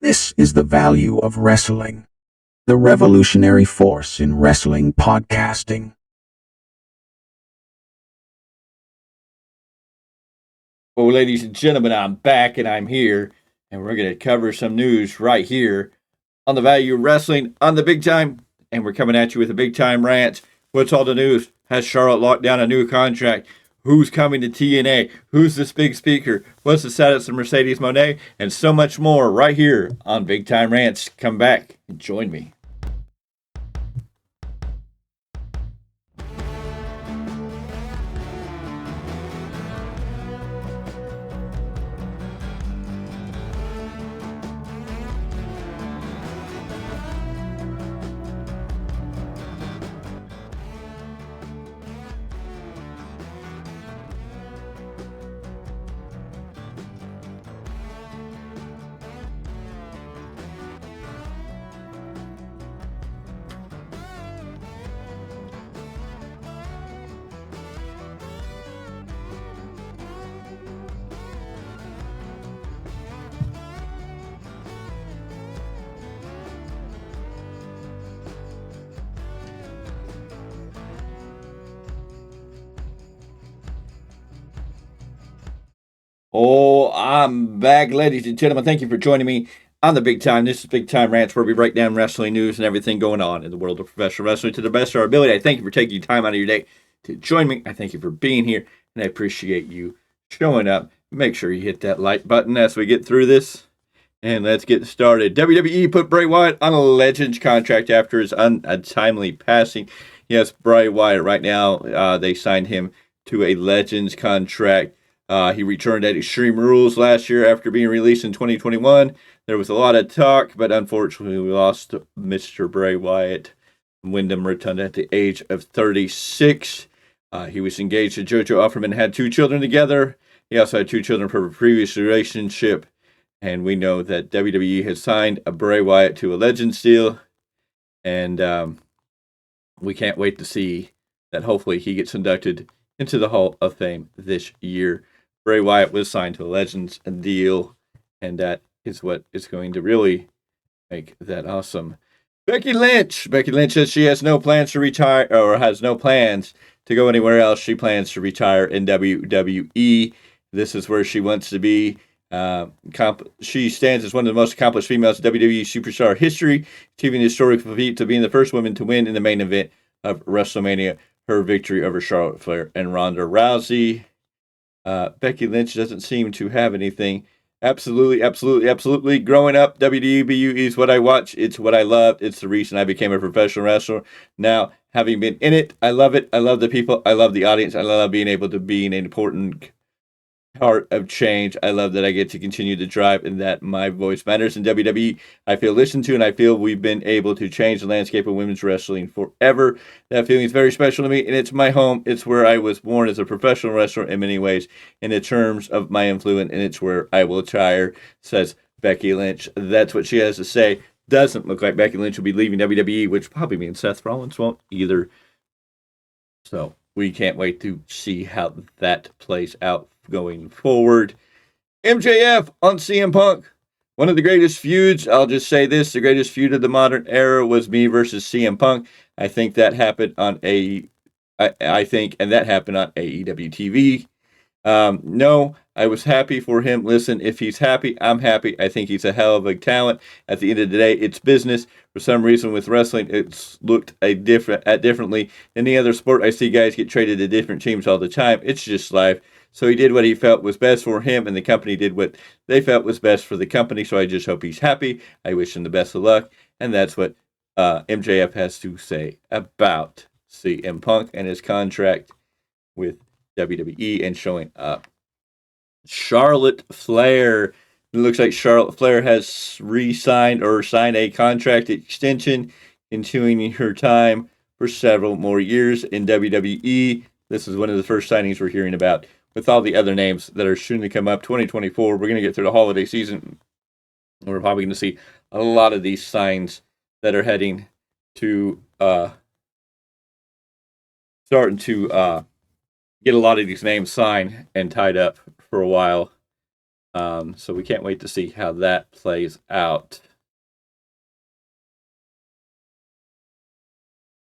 This is the value of wrestling, the revolutionary force in wrestling podcasting. Well, ladies and gentlemen, I'm back and I'm here, and we're going to cover some news right here on the value of wrestling on the Big Time. And we're coming at you with a Big Time Rants. What's all the news? Has Charlotte locked down a new contract? Who's coming to TNA? Who's this big speaker? What's the status of Mercedes Moné? And so much more right here on Big Time Rants. Come back and join me. Oh, I'm back, ladies and gentlemen. Thank you for joining me on the Big Time. This is Big Time Rants, where we break down wrestling news and everything going on in the world of professional wrestling to the best of our ability. I thank you for taking time out of your day to join me. I thank you for being here, and I appreciate you showing up. Make sure you hit that like button as we get through this, and let's get started. WWE put Bray Wyatt on a Legends contract after his untimely passing. Yes, Bray Wyatt right now, they signed him to a Legends contract. He returned at Extreme Rules last year after being released in 2021. There was a lot of talk, but unfortunately we lost Mr. Bray Wyatt Wyndham Rotunda at the age of 36. He was engaged to JoJo Offerman, had 2 children together. He also had 2 children from a previous relationship. And we know that WWE has signed a Bray Wyatt to a Legends deal. And we can't wait to see that hopefully he gets inducted into the Hall of Fame this year. Bray Wyatt was signed to a Legends deal, and that is what is going to really make that awesome. Becky Lynch says she has no plans to retire, or has no plans to go anywhere else. She plans to retire in WWE. This is where she wants to be. She stands as one of the most accomplished females in WWE superstar history, achieving the historic feat of being the first woman to win in the main event of WrestleMania. Her victory over Charlotte Flair and Ronda Rousey. Becky Lynch doesn't seem to have anything. Absolutely. Growing up, WWE is what I watch. It's what I love. It's the reason I became a professional wrestler. Now, having been in it, I love it. I love the people. I love the audience. I love being able to be an important part of change. I love that I get to continue to drive and that my voice matters in WWE. I feel listened to, and I feel we've been able to change the landscape of women's wrestling forever. That feeling is very special to me, and it's my home. It's where I was born as a professional wrestler in many ways, in the terms of my influence, and it's where I will retire, says Becky Lynch. That's what she has to say. Doesn't look like Becky Lynch will be leaving WWE, which probably means Seth Rollins won't either. So we can't wait to see how that plays out going forward. MJF on CM Punk. One of the greatest feuds, I'll just say this, the greatest feud of the modern era was me versus CM Punk. I think that happened on and that happened on AEW TV. No, I was happy for him. Listen, if he's happy, I'm happy. I think he's a hell of a talent. At the end of the day, it's business. For some reason with wrestling, it's looked differently. In any other sport, I see guys get traded to different teams all the time. It's just life. So he did what he felt was best for him, and the company did what they felt was best for the company. So I just hope he's happy. I wish him the best of luck. And that's what MJF has to say about CM Punk and his contract with WWE and showing up. Charlotte Flair. It looks like Charlotte Flair has re-signed or signed a contract extension, continuing her time for several more years in WWE. This is one of the first signings we're hearing about. With all the other names that are soon to come up, 2024, we're going to get through the holiday season. We're probably going to see a lot of these signs that are heading to starting to get a lot of these names signed and tied up for a while. So we can't wait to see how that plays out.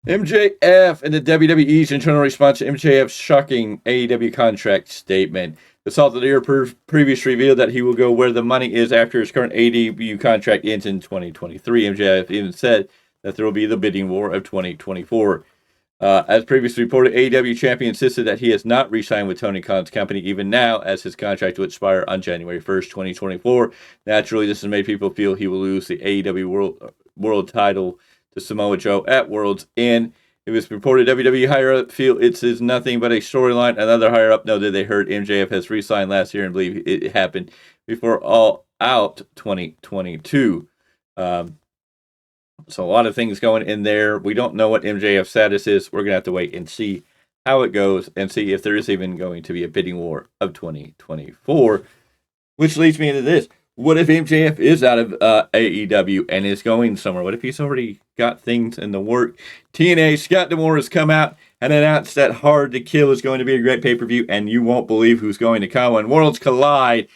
MJF and the WWE's internal response to MJF's shocking AEW contract statement. The Salt of the Earth previously revealed that he will go where the money is after his current AEW contract ends in 2023. MJF even said that there will be the bidding war of 2024. As previously reported, AEW champion insisted that he has not re-signed with Tony Khan's company even now, as his contract will expire on January 1st, 2024. Naturally, this has made people feel he will lose the AEW world title to Samoa Joe at World's End. It was reported WWE higher-up feel it is nothing but a storyline. Another higher-up noted they heard MJF has re-signed last year and believe it happened before All Out 2022. So a lot of things going in there. We don't know what MJF's status is. We're going to have to wait and see how it goes and see if there is even going to be a bidding war of 2024. Which leads me into this. What if MJF is out of AEW and is going somewhere? What if he's already got things in the work? TNA, Scott D'Amore has come out and announced that Hard to Kill is going to be a great pay-per-view, and you won't believe who's going to come. When Worlds Collide,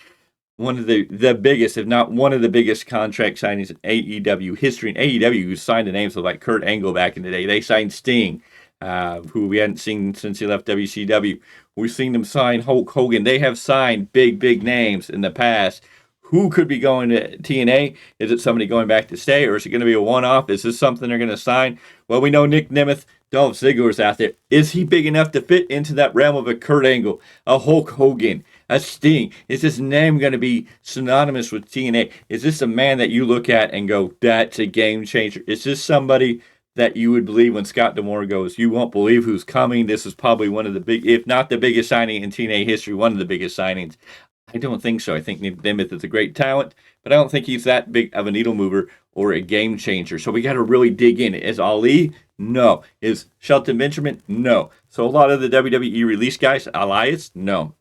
one of the biggest, if not one of the biggest contract signings in AEW history. And AEW, who signed the names of like Kurt Angle back in the day. They signed Sting, who we hadn't seen since he left WCW. We've seen them sign Hulk Hogan. They have signed big names in the past. Who could be going to TNA? Is it somebody going back to stay, or is it going to be a one-off? Is this something they're going to sign? Well, we know Nick Nemeth, Dolph Ziggler's out there. Is he big enough to fit into that realm of a Kurt Angle, a Hulk Hogan, a Sting? Is this name going to be synonymous with TNA? Is this a man that you look at and go, that's a game changer? Is this somebody that you would believe when Scott D'Amore goes, you won't believe who's coming? This is probably one of the big, if not the biggest signing in TNA history, one of the biggest signings. I don't think so. I think Nick Nemeth is a great talent, but I don't think he's that big of a needle mover or a game changer. So we got to really dig in. Is Ali? No. Is Shelton Benjamin? No. So a lot of the WWE release guys, Elias? No.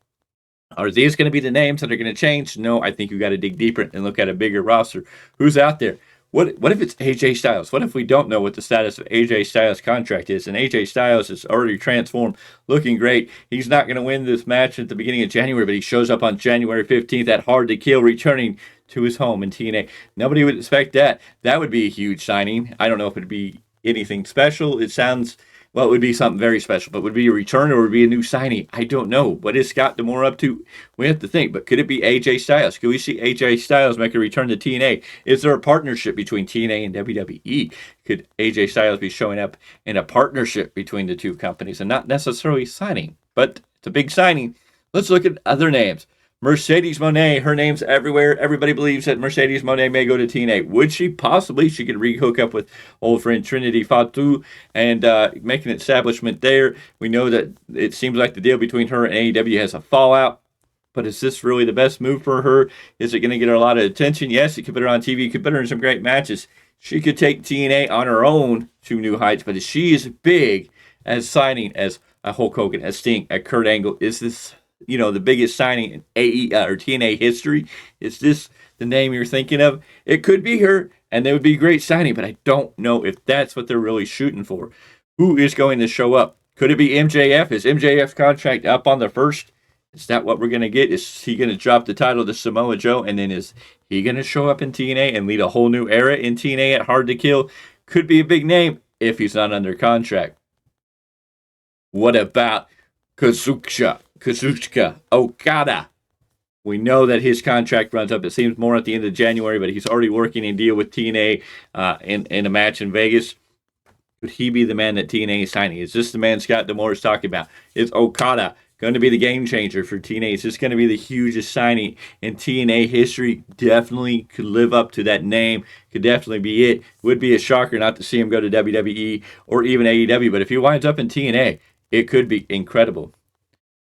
Are these going to be the names that are going to change? No. I think you got to dig deeper and look at a bigger roster. Who's out there? What if it's AJ Styles? What if we don't know what the status of AJ Styles' contract is? And AJ Styles is already transformed, looking great. He's not going to win this match at the beginning of January, but he shows up on January 15th at Hard to Kill, returning to his home in TNA. Nobody would expect that. That would be a huge signing. I don't know if it would be anything special. It sounds, well, it would be something very special, but would it be a return or would it be a new signing? I don't know. What is Scott D'Amore up to? We have to think, but could it be AJ Styles? Could we see AJ Styles make a return to TNA? Is there a partnership between TNA and WWE? Could AJ Styles be showing up in a partnership between the two companies and not necessarily signing? But it's a big signing. Let's look at other names. Mercedes Moné, her name's everywhere. Everybody believes that Mercedes Moné may go to TNA. Would she? Possibly. She could re-hook up with old friend Trinity Fatu and make an establishment there. We know that it seems like the deal between her and AEW has a fallout. But is this really the best move for her? Is it going to get her a lot of attention? Yes, it could put her on TV. It could put her in some great matches. She could take TNA on her own to new heights. But is she as big as signing as a Hulk Hogan, as Sting, as Kurt Angle? Is this the biggest signing in or TNA history? Is this the name you're thinking of? It could be her, and it would be a great signing, but I don't know if that's what they're really shooting for. Who is going to show up? Could it be MJF? Is MJF's contract up on the 1st? Is that what we're going to get? Is he going to drop the title to Samoa Joe, and then is he going to show up in TNA and lead a whole new era in TNA at Hard to Kill? Could be a big name if he's not under contract. What about Kazuchika Okada? We know that his contract runs up. It seems more at the end of January, but he's already working a deal with TNA in a match in Vegas. Could he be the man that TNA is signing? Is this the man Scott D'Amore is talking about? Is Okada going to be the game changer for TNA? Is this going to be the hugest signing in TNA history? Definitely could live up to that name. Could definitely be it. Would be a shocker not to see him go to WWE or even AEW, but if he winds up in TNA, it could be incredible.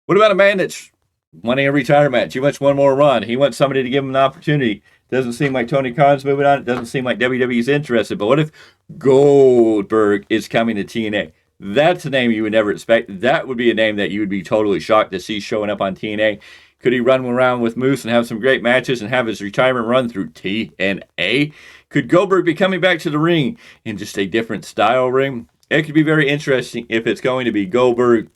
What about a man that's wanting a retirement? He wants one more run. He wants somebody to give him an opportunity. Doesn't seem like Tony Khan's moving on. It doesn't seem like WWE's interested. But what if Goldberg is coming to TNA? That's a name you would never expect. That would be a name that you would be totally shocked to see showing up on TNA. Could he run around with Moose and have some great matches and have his retirement run through TNA? Could Goldberg be coming back to the ring in just a different style ring? It could be very interesting if it's going to be Goldberg.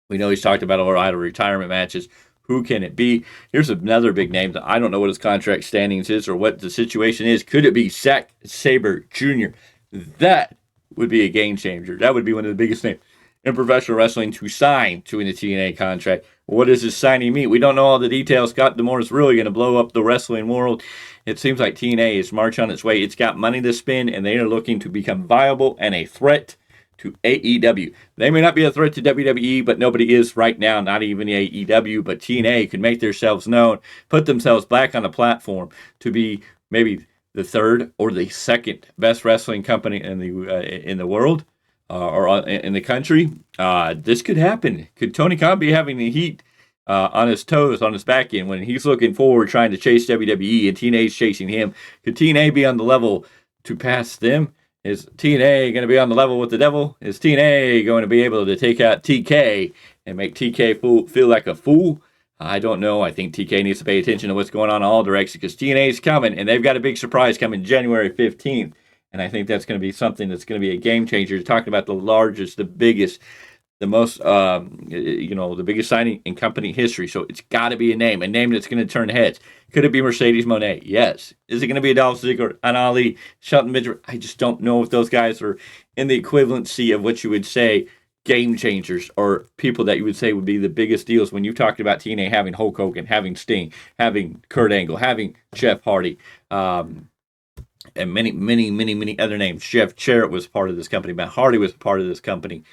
We know he's talked about a lot of retirement matches. Who can it be? Here's another big name that I don't know what his contract standings is or what the situation is. Could it be Zack Sabre Jr.? That would be a game changer. That would be one of the biggest names in professional wrestling to sign to in the TNA contract. What does this signing mean? We don't know all the details. Scott D'Amore is really going to blow up the wrestling world. It seems like TNA is marching on its way. It's got money to spend, and they are looking to become viable and a threat to AEW. They may not be a threat to WWE, but nobody is right now, not even AEW, but TNA could make themselves known, put themselves back on the platform to be maybe the third or the second best wrestling company in the world or in the country. This could happen. Could Tony Khan be having the heat on his toes, on his back end, when he's looking forward trying to chase WWE and TNA's chasing him? Could TNA be on the level to pass them? Is TNA going to be on the level with the devil? Is TNA going to be able to take out TK and make TK feel like a fool? I don't know. I think TK needs to pay attention to what's going on in all directions because TNA is coming, and they've got a big surprise coming January 15th. And I think that's going to be something that's going to be a game changer. Talking about the largest, the biggest, the most, the biggest signing in company history. So it's got to be a name that's going to turn heads. Could it be Mercedes Moné? Yes. Is it going to be Dolph Ziggler, An Ali, Shelton Benjamin? I just don't know if those guys are in the equivalency of what you would say game changers or people that you would say would be the biggest deals when you talked about TNA having Hulk Hogan, having Sting, having Kurt Angle, having Jeff Hardy, and many other names. Jeff Jarrett was part of this company. Matt Hardy was part of this company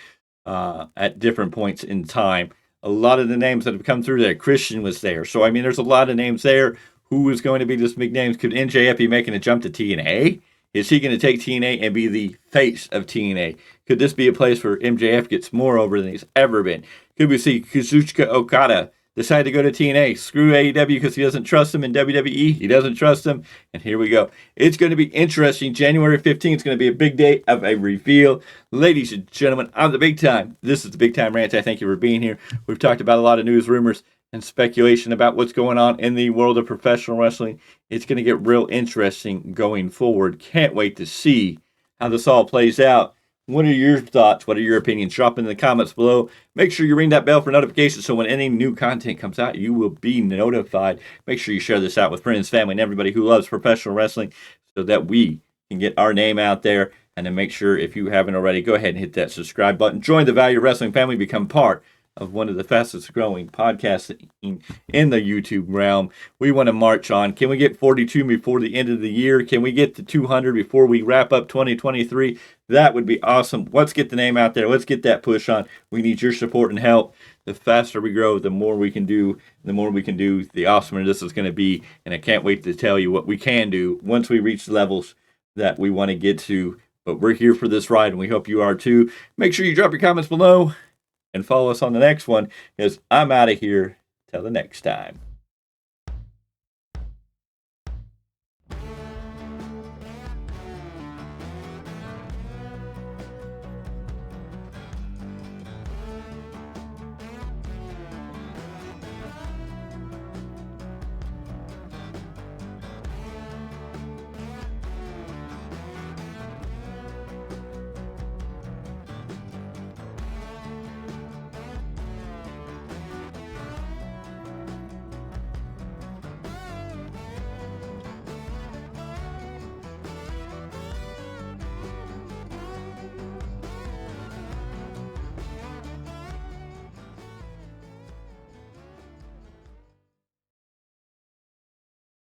at different points in time. A lot of the names that have come through there, Christian was there. So, I mean, there's a lot of names there. Who is going to be this big names? Could MJF be making a jump to TNA? Is he going to take TNA and be the face of TNA? Could this be a place where MJF gets more over than he's ever been? Could we see Kazuchika Okada decide to go to TNA, screw AEW because he doesn't trust them in WWE? He doesn't trust them, and here we go. It's going to be interesting. January 15th is going to be a big day of a reveal. Ladies and gentlemen, I'm the Big Time. This is the Big Time Rants. I thank you for being here. We've talked about a lot of news, rumors, and speculation about what's going on in the world of professional wrestling. It's going to get real interesting going forward. Can't wait to see how this all plays out. What are your thoughts? What are your opinions? Drop in the comments below. Make sure you ring that bell for notifications so when any new content comes out, you will be notified. Make sure you share this out with friends, family, and everybody who loves professional wrestling so that we can get our name out there. And then make sure, if you haven't already, go ahead and hit that subscribe button. Join the Value Wrestling family. Become part of one of the fastest growing podcasts in the YouTube realm. We want to march on. Can we get 42 before the end of the year? Can we get to 200 before we wrap up 2023? That would be awesome. Let's get the name out there. Let's get that push on. We need your support and help. The faster we grow, the more we can do. The more we can do, the awesomer this is going to be. And I can't wait to tell you what we can do once we reach the levels that we want to get to. But we're here for this ride, and we hope you are too. Make sure you drop your comments below and follow us on the next one, because I'm out of here. Till the next time.